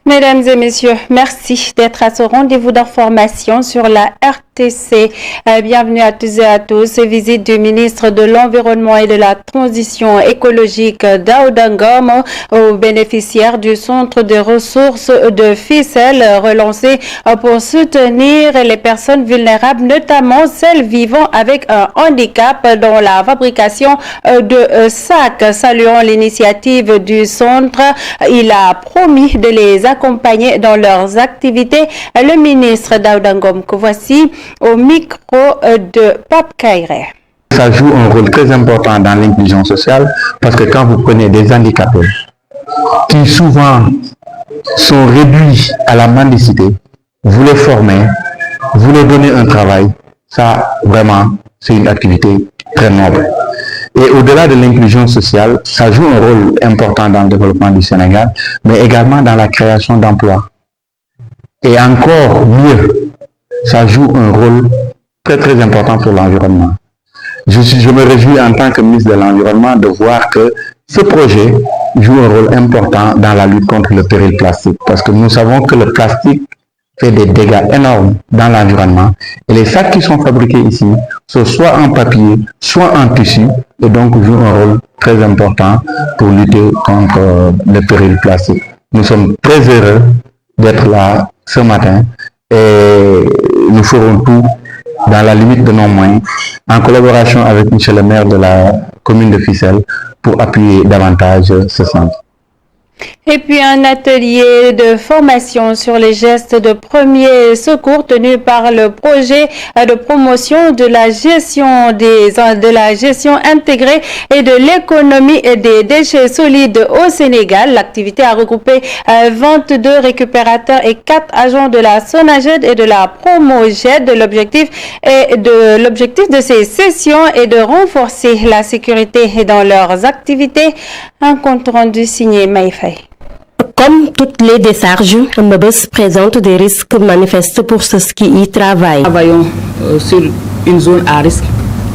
Mesdames et messieurs, merci d'être à ce rendez-vous d'information sur la RTC. Bienvenue à tous et à tous. Visite du ministre de l'Environnement et de la Transition écologique Daouda Ngom aux bénéficiaires du centre de ressources de Fissel relancé pour soutenir les personnes vulnérables, notamment celles vivant avec un handicap dans la fabrication de sacs. Saluant l'initiative du centre, il a promis de les accompagner dans leurs activités. Le ministre Daouda Ngom, que voici au micro de Pape Kairé. Ça joue un rôle très important dans l'inclusion sociale parce que quand vous prenez des handicapés qui souvent sont réduits à la mendicité, vous les formez, vous leur donnez un travail, ça vraiment c'est une activité très noble. Et au-delà de l'inclusion sociale, ça joue un rôle important dans le développement du Sénégal, mais également dans la création d'emplois. Et encore mieux, ça joue un rôle très très important pour l'environnement. Je me réjouis en tant que ministre de l'Environnement de voir que ce projet joue un rôle important dans la lutte contre le péril plastique, parce que nous savons que le plastique fait des dégâts énormes dans l'environnement. Et les sacs qui sont fabriqués ici sont soit en papier, soit en tissu, et donc jouent un rôle très important pour lutter contre le péril plastique. Nous sommes très heureux d'être là ce matin et nous ferons tout dans la limite de nos moyens, en collaboration avec M. le maire de la commune de Fissel, pour appuyer davantage ce centre. Et puis un atelier de formation sur les gestes de premier secours tenu par le projet de promotion de la gestion intégrée et de l'économie des déchets solides au Sénégal. L'activité a regroupé 22 récupérateurs et 4 agents de la SONAGED et de la PROMOGED. L'objectif de ces sessions est de renforcer la sécurité dans leurs activités. Un compte rendu signé Maïfay. Comme toutes les décharges, Mbebes présente des risques manifestes pour ceux qui y travaillent. Nous travaillons sur une zone à risque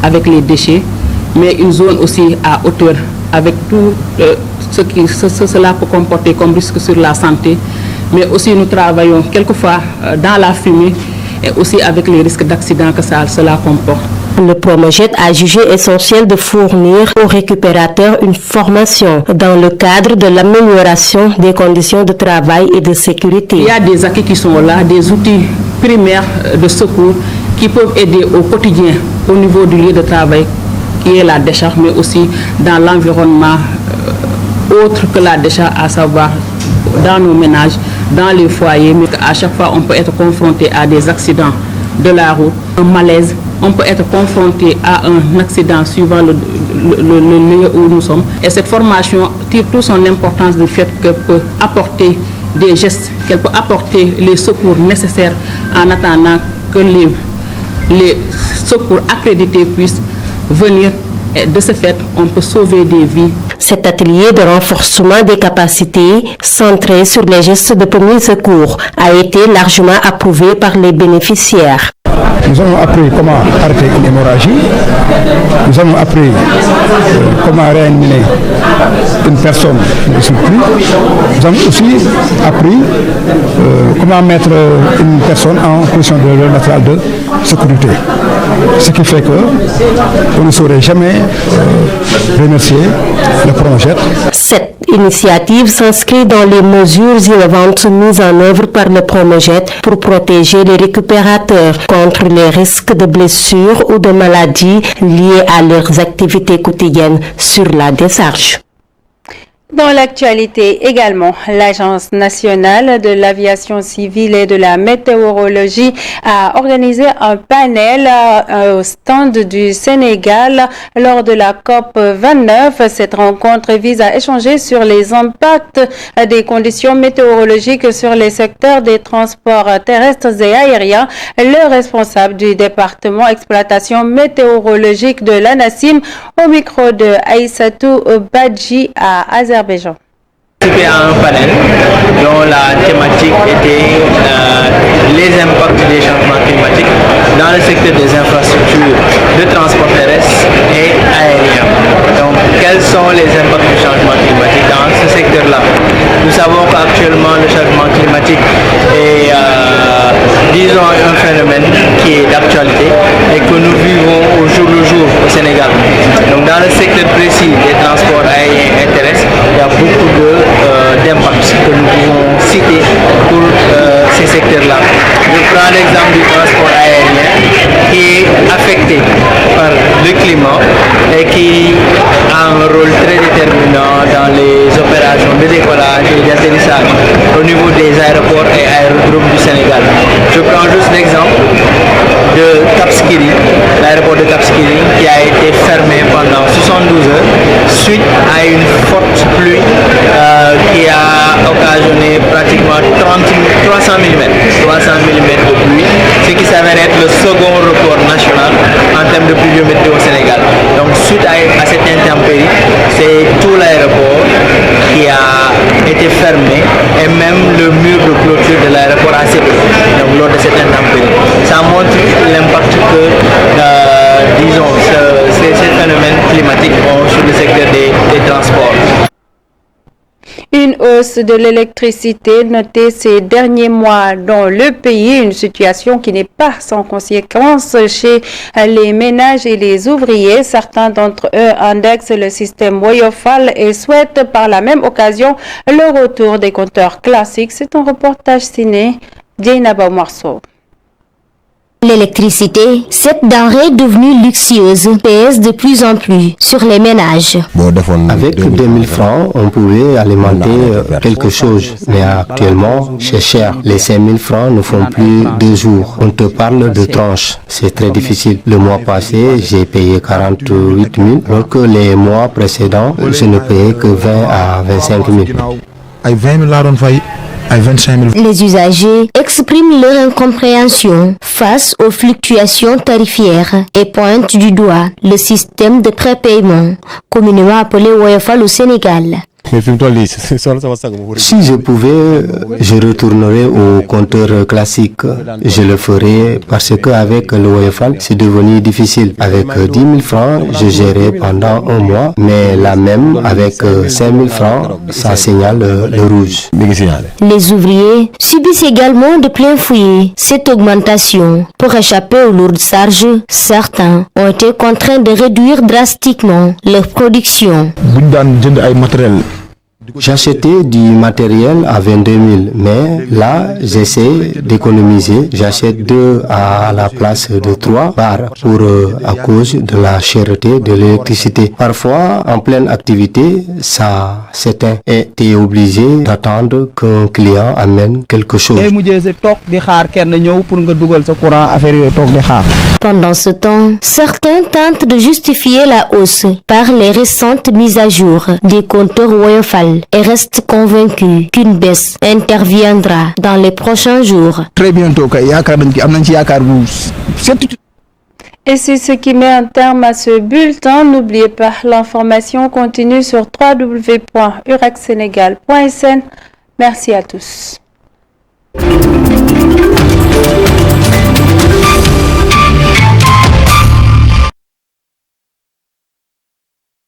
avec les déchets, mais une zone aussi à hauteur avec tout ce que cela peut comporter comme risque sur la santé. Mais aussi nous travaillons quelquefois dans la fumée et aussi avec les risques d'accident que cela comporte. Le PROMOGED a jugé essentiel de fournir aux récupérateurs une formation dans le cadre de l'amélioration des conditions de travail et de sécurité. Il y a des acquis qui sont là, des outils primaires de secours qui peuvent aider au quotidien au niveau du lieu de travail qui est la décharge, mais aussi dans l'environnement autre que la décharge, à savoir dans nos ménages, dans les foyers. Mais à chaque fois, on peut être confronté à des accidents de la route, un malaise. On peut être confronté à un accident suivant le lieu où nous sommes. Et cette formation tire toute son importance du fait qu'elle peut apporter des gestes, qu'elle peut apporter les secours nécessaires en attendant que les secours accrédités puissent venir. Et de ce fait, on peut sauver des vies. Cet atelier de renforcement des capacités centré sur les gestes de premier secours a été largement approuvé par les bénéficiaires. Nous avons appris comment arrêter une hémorragie, nous avons appris comment réanimer une personne de surpris, nous avons aussi appris comment mettre une personne en position de matériel de sécurité. Ce qui fait qu'on ne saurait jamais remercier le projet. Cette initiative s'inscrit dans les mesures innovantes mises en œuvre par le PROMOGED pour protéger les récupérateurs contre les risques de blessures ou de maladies liées à leurs activités quotidiennes sur la décharge. Dans l'actualité également, l'Agence nationale de l'aviation civile et de la météorologie a organisé un panel au stand du Sénégal lors de la COP29. Cette rencontre vise à échanger sur les impacts des conditions météorologiques sur les secteurs des transports terrestres et aériens. Le responsable du département exploitation météorologique de l'ANACIM au micro de Aïssatou Badji à Azerbaïdjan. C'était un panel dont la thématique était les impacts des changements climatiques dans le secteur des infrastructures de transport terrestre et aérien. Donc quels sont les impacts du changement climatique dans ce secteur-là. Nous savons qu'actuellement le changement climatique est, disons, un phénomène qui est d'actualité et que nous vivons au jour le jour au Sénégal. Donc dans le secteur précis des transports aériens et terrestres, il y a beaucoup d'impacts que nous pouvons citer pour ces secteurs-là. Je prends l'exemple du transport aérien qui est affecté par le climat et qui a un rôle très déterminant dans les opérations de décollage et d'atterrissage au niveau des aéroports et aérodromes du Sénégal. Je prends juste l'exemple de Cap Skirring, l'aéroport de Cap Skirring qui a été fermé pendant 72 heures suite à une forte pluie qui a occasionné pratiquement 300 mm de pluie, ce qui s'avère être le second record national en termes de pluviométrie au Sénégal. Donc suite à cette intempérie, c'est tout l'aéroport qui a été fermé et même le mur de clôture de l'aéroport a cédé lors de cette intempérie. Ça montre l'impact que, disons, ces phénomènes climatiques ont sur le secteur des transports. Une hausse de l'électricité notée ces derniers mois dans le pays, une situation qui n'est pas sans conséquence chez les ménages et les ouvriers. Certains d'entre eux indexent le système Woyofal et souhaitent par la même occasion le retour des compteurs classiques. C'est un reportage signé Djeynaba Marceau. L'électricité, cette denrée devenue luxueuse, pèse de plus en plus sur les ménages. Avec 2000 francs, on pouvait alimenter quelque chose, mais actuellement, c'est cher. Les 5000 francs ne font plus 2 jours. On te parle de tranches, c'est très difficile. Le mois passé, j'ai payé 48 000, alors que les mois précédents, je ne payais que 20 à 25 000. Les usagers expriment leur incompréhension face aux fluctuations tarifaires et pointent du doigt le système de prépaiement, communément appelé Woyofal au Sénégal. Si je pouvais, je retournerais au compteur classique. Je le ferais parce qu'avec le Woyofal, c'est devenu difficile. Avec 10 000 francs, je gérais pendant un mois, mais là même, avec 5 000 francs, ça signale le rouge. Les ouvriers subissent également de plein fouet cette augmentation. Pour échapper aux lourdes charges, certains ont été contraints de réduire drastiquement leur production. J'achetais du matériel à 22 000, mais là, j'essaie d'économiser. J'achète 2 à la place de 3 barres à cause de la cherté de l'électricité. Parfois, en pleine activité, ça s'éteint et tu es obligé d'attendre qu'un client amène quelque chose. Pendant ce temps, certains tentent de justifier la hausse par les récentes mises à jour des compteurs Woyofal et restent convaincus qu'une baisse interviendra dans les prochains jours. Très bientôt, Et c'est ce qui met un terme à ce bulletin. N'oubliez pas, l'information continue sur www.uracsenegal.sn. Merci à tous.